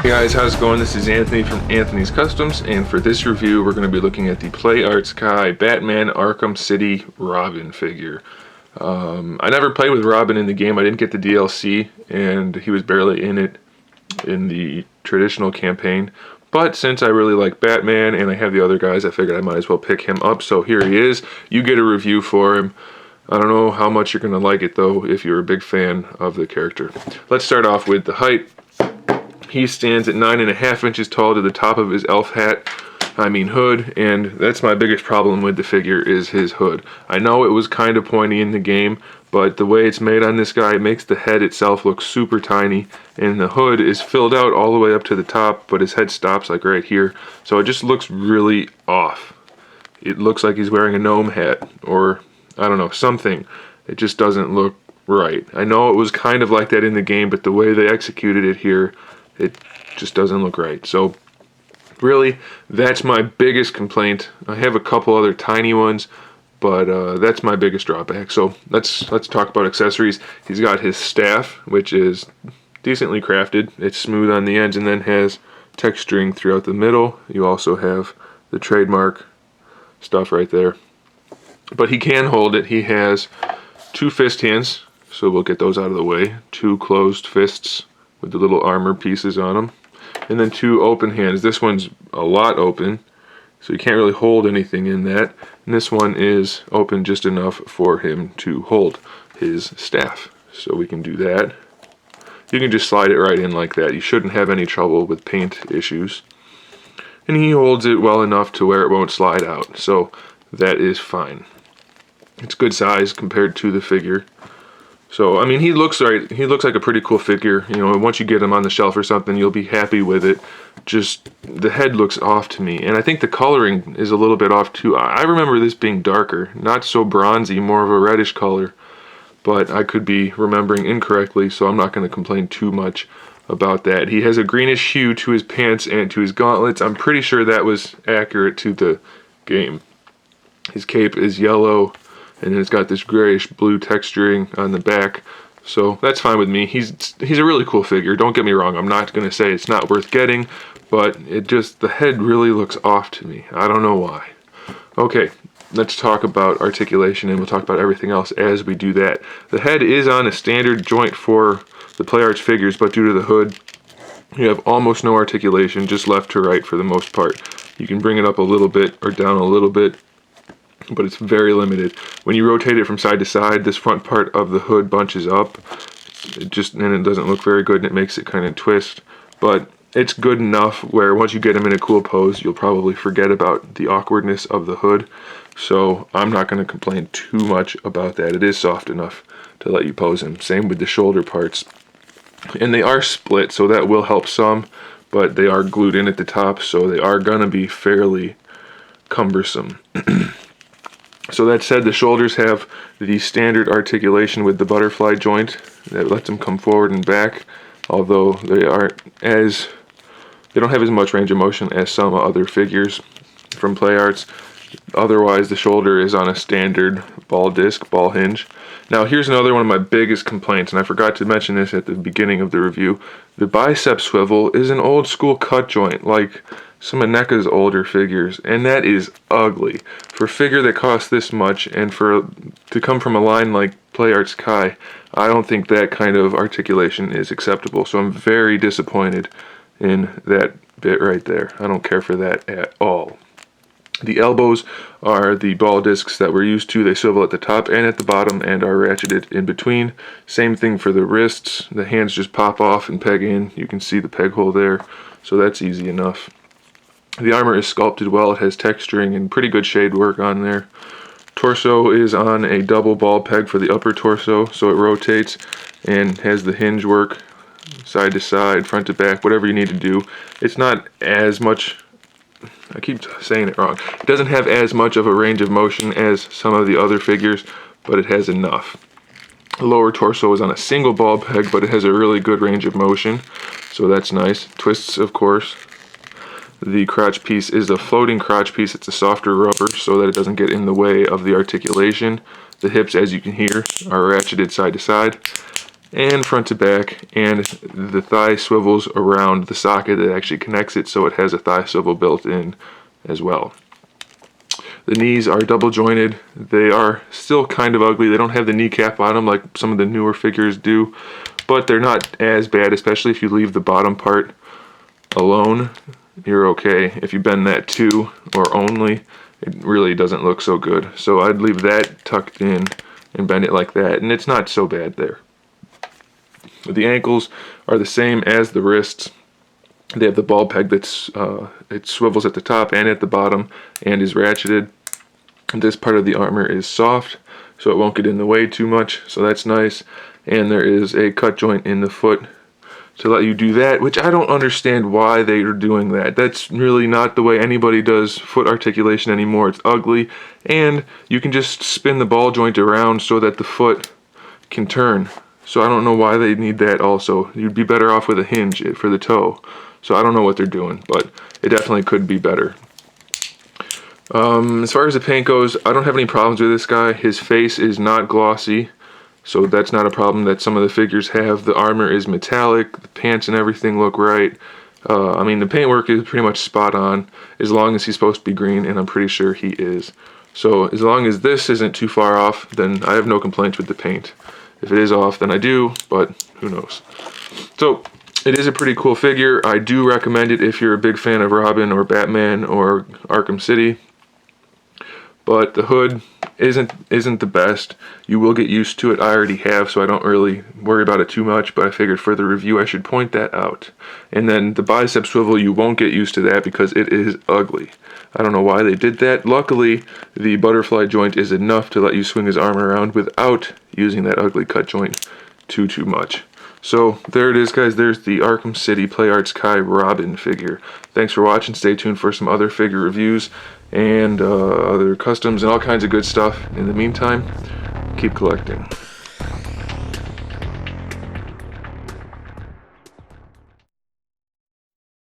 Hey guys, how's it going? This is Anthony from Anthony's Customs, and for this review we're going to be looking at the Play Arts Kai Batman Arkham City Robin figure. I never played with Robin in the game. I didn't get the DLC, and he was barely in it in the traditional campaign. But since I really like Batman and I have the other guys, I figured I might as well pick him up. So here he is. You get a review for him. I don't know how much you're going to like it though if you're a big fan of the character. Let's start off with the height. He stands at 9.5 inches tall to the top of his elf hat, hood, and that's my biggest problem with the figure is his hood. I know it was kind of pointy in the game, but the way it's made on this guy, it makes the head itself look super tiny, and the hood is filled out all the way up to the top, but his head stops like right here, so it just looks really off. It looks like he's wearing a gnome hat, or I don't know, something. It just doesn't look right. I know it was kind of like that in the game, but the way they executed it here, it just doesn't look right. So really, that's my biggest complaint. I have a couple other tiny ones, but that's my biggest drawback. So let's talk about accessories. He's got his staff, which is decently crafted. It's smooth on the ends and then has texturing throughout the middle. You also have the trademark stuff right there. But he can hold it. He has 2 fist hands, so we'll get those out of the way. 2 closed fists with the little armor pieces on them, and then 2 open hands. This one's a lot open, so you can't really hold anything in that, and this one is open just enough for him to hold his staff, so we can do that. You can just slide it right in like that. You shouldn't have any trouble with paint issues, and he holds it well enough to where it won't slide out, so that is fine. It's good size compared to the figure. So, he looks right. He looks like a pretty cool figure. You know, once you get him on the shelf or something, you'll be happy with it. Just, the head looks off to me. And I think the coloring is a little bit off too. I remember this being darker. Not so bronzy, more of a reddish color. But I could be remembering incorrectly, so I'm not going to complain too much about that. He has a greenish hue to his pants and to his gauntlets. I'm pretty sure that was accurate to the game. His cape is yellow, and then it's got this grayish blue texturing on the back, so that's fine with me. He's a really cool figure, don't get me wrong. I'm not going to say it's not worth getting, but the head really looks off to me. I don't know why. Okay, let's talk about articulation, and we'll talk about everything else as we do that. The head is on a standard joint for the Play Arts figures, but due to the hood, you have almost no articulation, just left to right for the most part. You can bring it up a little bit or down a little bit, but it's very limited. When you rotate it from side to side, this front part of the hood bunches up. And it doesn't look very good, and it makes it kind of twist. But it's good enough where once you get him in a cool pose, you'll probably forget about the awkwardness of the hood. So I'm not going to complain too much about that. It is soft enough to let you pose him. Same with the shoulder parts. And they are split, so that will help some, but they are glued in at the top, so they are going to be fairly cumbersome. So that said, the shoulders have the standard articulation with the butterfly joint that lets them come forward and back, although they don't have as much range of motion as some other figures from Play Arts. Otherwise, the shoulder is on a standard ball hinge. Now, here's another one of my biggest complaints, and I forgot to mention this at the beginning of the review. The Bicep Swivel is an old school cut joint, like some of NECA's older figures, and that is ugly. For a figure that costs this much, and to come from a line like Play Arts Kai, I don't think that kind of articulation is acceptable, so I'm very disappointed in that bit right there. I don't care for that at all. The elbows are the ball discs that we're used to. They swivel at the top and at the bottom and are ratcheted in between. Same thing for the wrists. The hands just pop off and peg in. You can see the peg hole there, so that's easy enough. The armor is sculpted well. It has texturing and pretty good shade work on there. Torso is on a double ball peg for the upper torso, so it rotates and has the hinge work side to side, front to back, whatever you need to do. It's not as much, I keep saying it wrong, it doesn't have as much of a range of motion as some of the other figures, but it has enough. The lower torso is on a single ball peg, but it has a really good range of motion, so that's nice. Twists, of course. The crotch piece is a floating crotch piece. It's a softer rubber so that it doesn't get in the way of the articulation. The hips, as you can hear, are ratcheted side to side. and front to back, and the thigh swivels around the socket that actually connects it, so it has a thigh swivel built in as well. The knees are double jointed. They are still kind of ugly. They don't have the kneecap on them like some of the newer figures do, but they're not as bad, especially if you leave the bottom part alone. You're okay. If you bend that too or only, it really doesn't look so good. So I'd leave that tucked in and bend it like that, and it's not so bad there. The ankles are the same as the wrists. They have the ball peg that's it swivels at the top and at the bottom and is ratcheted. This part of the armor is soft, so it won't get in the way too much, so that's nice. And there is a cut joint in the foot to let you do that, which I don't understand why they are doing that. That's really not the way anybody does foot articulation anymore. It's ugly, and you can just spin the ball joint around so that the foot can turn. So I don't know why they need that also. You'd be better off with a hinge for the toe. So I don't know what they're doing, but it definitely could be better. As far as the paint goes, I don't have any problems with this guy. His face is not glossy, so that's not a problem that some of the figures have. The armor is metallic, the pants and everything look right. I mean, the paintwork is pretty much spot on, as long as he's supposed to be green, and I'm pretty sure he is. So as long as this isn't too far off, then I have no complaints with the paint. If it is off, then I do, but who knows. So it is a pretty cool figure. I do recommend it if you're a big fan of Robin or Batman or Arkham City. But the hood isn't the best. You will get used to it. I already have, so I don't really worry about it too much, but I figured for the review I should point that out. And then the bicep swivel, you won't get used to that because it is ugly. I don't know why they did that. Luckily, the butterfly joint is enough to let you swing his arm around without using that ugly cut joint too much. So there it is, guys. There's the Arkham City Play Arts Kai Robin figure. Thanks for watching. Stay tuned for some other figure reviews and other customs and all kinds of good stuff. In the meantime, keep collecting.